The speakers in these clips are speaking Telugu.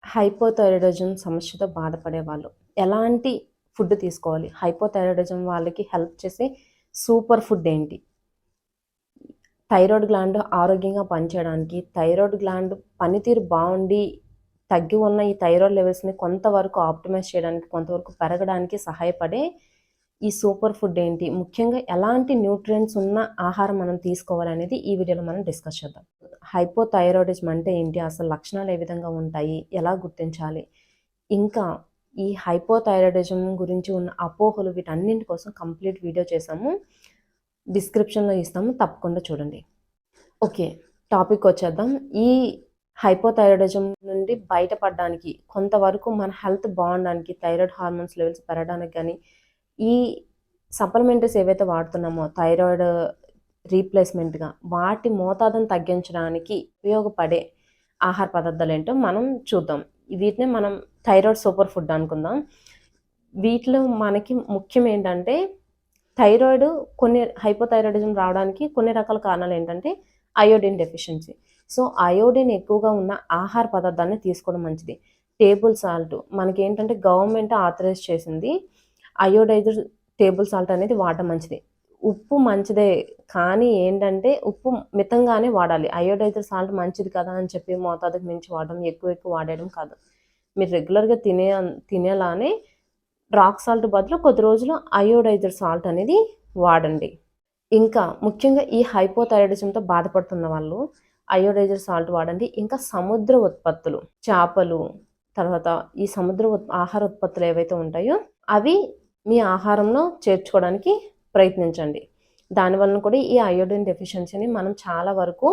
హైపోథైరాయిడిజం సమస్యతో బాధపడే వాళ్ళు ఎలాంటి ఫుడ్ తీసుకోవాలి? హైపోథైరాయిడిజం వాళ్ళకి హెల్ప్ చేసే సూపర్ ఫుడ్ ఏంటి? థైరాయిడ్ గ్లాండ్ ఆరోగ్యంగా పనిచేయడానికి, థైరాయిడ్ గ్లాండ్ పనితీరు బావుండి, తగ్గి ఉన్న ఈ థైరాయిడ్ లెవెల్స్‌ని కొంతవరకు ఆప్టిమైజ్ చేయడానికి, కొంతవరకు పెరగడానికి సహాయపడే ఈ సూపర్ ఫుడ్ ఏంటి? ముఖ్యంగా ఎలాంటి న్యూట్రియంట్స్ ఉన్న ఆహారం మనం తీసుకోవాలనేది ఈ వీడియోలో మనం డిస్కస్ చేద్దాం. హైపోథైరాయిడిజం అంటే ఏంటి? అసలు లక్షణాలు ఏ విధంగా ఉంటాయి? ఎలా గుర్తించాలి? ఇంకా ఈ హైపోథైరాయిడిజం గురించి ఉన్న అపోహలు వీటన్నింటి కోసం కంప్లీట్ వీడియో చేశాము. డిస్క్రిప్షన్‌లో ఇస్తాము. తప్పకుండా చూడండి. ఓకే. టాపిక్‌కొచ్చేద్దాం. ఈ హైపోథైరాయిడిజం నుండి బయటపడడానికి, కొంతవరకు మన హెల్త్ బావుండడానికి, థైరాయిడ్ హార్మోన్స్ లెవెల్స్ పెరగడానికి గానీ, ఈ సప్లిమెంటరీస్ ఏవైతే వాడుతున్నామో థైరాయిడ్ రీప్లేస్‌మెంట్‌గా వాటి మోతాదును తగ్గించడానికి ఉపయోగపడే ఆహార పదార్థాలేంటో మనం చూద్దాం. వీటినే మనం థైరాయిడ్ సూపర్ ఫుడ్ అనుకుందాం. వీటిలో మనకి ముఖ్యం ఏంటంటే థైరాయిడ్ హైపోథైరాయిడిజం రావడానికి కొన్ని రకాల కారణాలు ఏంటంటే అయోడిన్ డెఫిషియన్సీ. సో, అయోడిన్ ఎక్కువగా ఉన్న ఆహార పదార్థాన్ని తీసుకోవడం మంచిది. టేబుల్ సాల్ట్ మనకేంటంటే గవర్నమెంట్ ఆథరైజ్ చేసింది. అయోడైజ్డ్ టేబుల్ సాల్ట్ అనేది వాడడం మంచిది. ఉప్పు మంచిదే, కానీ ఏంటంటే ఉప్పు మితంగానే వాడాలి. అయోడైజ్డ్ సాల్ట్ మంచిది కదా అని చెప్పి మోతాదుకు మించి వాడడం, ఎక్కువ వాడేయడం కాదు. మీరు రెగ్యులర్‌గా తినేలానే రాక్ సాల్ట్ బదులు కొద్ది రోజులు అయోడైజ్డ్ సాల్ట్ అనేది వాడండి. ఇంకా ముఖ్యంగా ఈ హైపోథైరాయిడిజంతో బాధపడుతున్న వాళ్ళు అయోడైజ్డ్ సాల్ట్ వాడండి. ఇంకా సముద్ర ఉత్పత్తులు, చేపలు, తర్వాత ఈ ఆహార ఉత్పత్తులు ఏవైతే ఉంటాయో అవి మీ ఆహారంలో చేర్చుకోవడానికి ప్రయత్నించండి. దానివలన కూడా ఈ అయోడిన్ డెఫిషియన్సీని మనం చాలా వరకు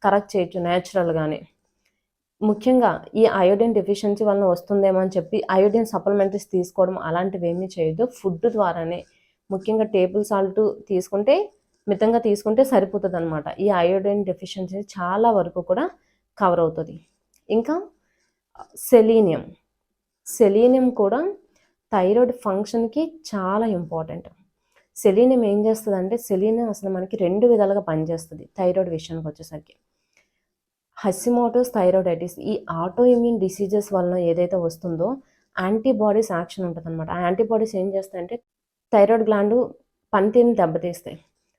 కరెక్ట్ చేయొచ్చు నేచురల్‌గానే. ముఖ్యంగా ఈ అయోడిన్ డెఫిషియన్సీ వలన వస్తుందేమో అని చెప్పి అయోడిన్ సప్లిమెంటరీస్ తీసుకోవడం అలాంటివేమీ చేయొద్దు. ఫుడ్ ద్వారానే, ముఖ్యంగా టేబుల్ సాల్ట్ తీసుకుంటే మితంగా తీసుకుంటే సరిపోతుందనమాట. ఈ అయోడిన్ డెఫిషియన్సీ చాలా వరకు కూడా కవర్ అవుతుంది. ఇంకా సెలీనియం కూడా థైరాయిడ్ ఫంక్షన్‌కి చాలా ఇంపార్టెంట్. సెలీనియం ఏం చేస్తుందంటే, సెలీనియం అసలు మనకి 2 విధాలుగా పనిచేస్తుంది థైరాయిడ్ విషయానికి వచ్చేసరికి. హషిమోటోస్ థైరాయిడైటిస్, ఈ ఆటో ఇమ్యూన్ డిసీజెస్ వలన ఏదైతే వస్తుందో యాంటీబాడీస్ యాక్షన్ ఉంటుందన్నమాట. ఆ యాంటీబాడీస్ ఏం చేస్తాయంటే థైరాయిడ్ గ్లాండ్ పనితీరుని దెబ్బతీస్తాయి.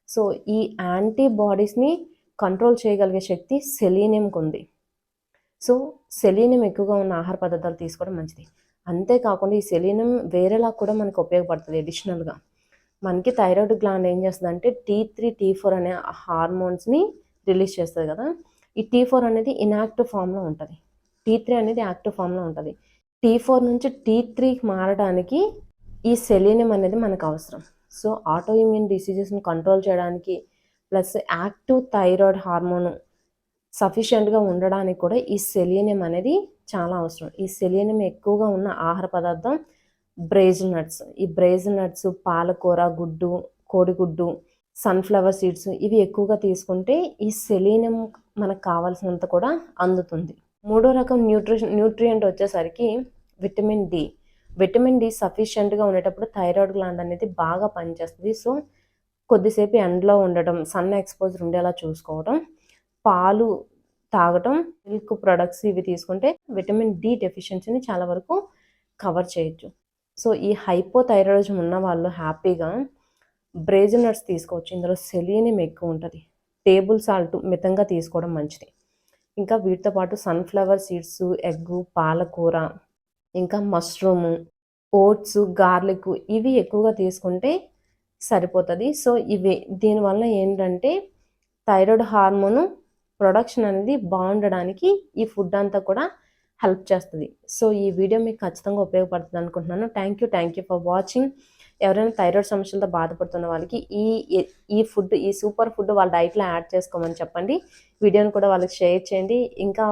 సో, ఈ యాంటీబాడీస్‌ని కంట్రోల్ చేయగలిగే శక్తి సెలీనియంకి ఉంది. సో, సెలీనియం ఎక్కువగా ఉన్న ఆహార పదార్థాలు తీసుకోవడం మంచిది. అంతేకాకుండా ఈ సెలీనియం వేరేలా కూడా మనకు ఉపయోగపడుతుంది అడిషనల్‌గా. మనకి థైరాయిడ్ గ్లాండ్ ఏం చేస్తుందంటే T3, T4 అనే హార్మోన్స్‌ని రిలీజ్ చేస్తుంది కదా. ఈ T4 అనేది ఇన్యాక్టివ్ ఫామ్‌లో ఉంటుంది. T3 అనేది యాక్టివ్ ఫామ్‌లో ఉంటుంది. T4 నుంచి T3కి మారడానికి ఈ సెలీనియం అనేది మనకు అవసరం. సో, ఆటో ఇమ్యూన్ డిసీజెస్‌ని కంట్రోల్ చేయడానికి ప్లస్ యాక్టివ్ థైరాయిడ్ హార్మోన్ సఫిషియెంట్‌గా ఉండడానికి కూడా ఈ సెలీనియం అనేది చాలా అవసరం. ఈ సెలీనియం ఎక్కువగా ఉన్న ఆహార పదార్థం బ్రేజిల్ నట్స్. ఈ బ్రేజిల్ నట్స్, పాలకూర, గుడ్డు, కోడిగుడ్డు, సన్‌ఫ్లవర్ సీడ్స్ ఇవి ఎక్కువగా తీసుకుంటే ఈ సెలీనియం మనకు కావాల్సినంత కూడా అందుతుంది. మూడో రకం న్యూట్రియంట్ వచ్చేసరికి విటమిన్ డి. విటమిన్ డి సఫిషియెంట్‌గా ఉండేటప్పుడు థైరాయిడ్ గ్లాండ్ అనేది బాగా పనిచేస్తుంది. సో, కొద్దిసేపు ఎండలో ఉండడం, సన్ ఎక్స్‌పోజర్ ఉండేలా చూసుకోవడం, పాలు తాగటం, మిల్క్ ప్రొడక్ట్స్ ఇవి తీసుకుంటే విటమిన్ డి డెఫిషియన్సీని చాలా వరకు కవర్ చేయొచ్చు. సో, ఈ హైపోథైరాయిడిజం ఉన్న వాళ్ళు హ్యాపీగా బ్రేజిల్ నట్స్ తీసుకోవచ్చు. ఇందులో సెలీనియం ఎక్కువ ఉంటుంది. టేబుల్ సాల్ట్ మితంగా తీసుకోవడం మంచిది. ఇంకా వీటితో పాటు సన్‌ఫ్లవర్ సీడ్స్, ఎగ్గు, పాలకూర, ఇంకా మష్రూము, ఓట్స్, గార్లిక్ ఇవి ఎక్కువగా తీసుకుంటే సరిపోతుంది. సో, దీనివల్ల ఏంటంటే థైరాయిడ్ హార్మోను ప్రొడక్షన్ అనేది బాగుండడానికి ఈ ఫుడ్ అంతా కూడా హెల్ప్ చేస్తుంది. సో, ఈ వీడియో మీకు ఖచ్చితంగా ఉపయోగపడుతుంది అనుకుంటున్నాను. Thank you for watching. ఎవరైనా థైరాయిడ్ సమస్యలతో బాధపడుతున్న వాళ్ళకి ఈ సూపర్ ఫుడ్ వాళ్ళ డైట్లో యాడ్ చేసుకోమని చెప్పండి. వీడియోని కూడా వాళ్ళకి షేర్ చేయండి. ఇంకా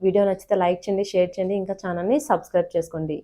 వీడియో నచ్చితే లైక్ చేయండి, షేర్ చేయండి. ఇంకా ఛానల్ని సబ్స్క్రైబ్ చేసుకోండి.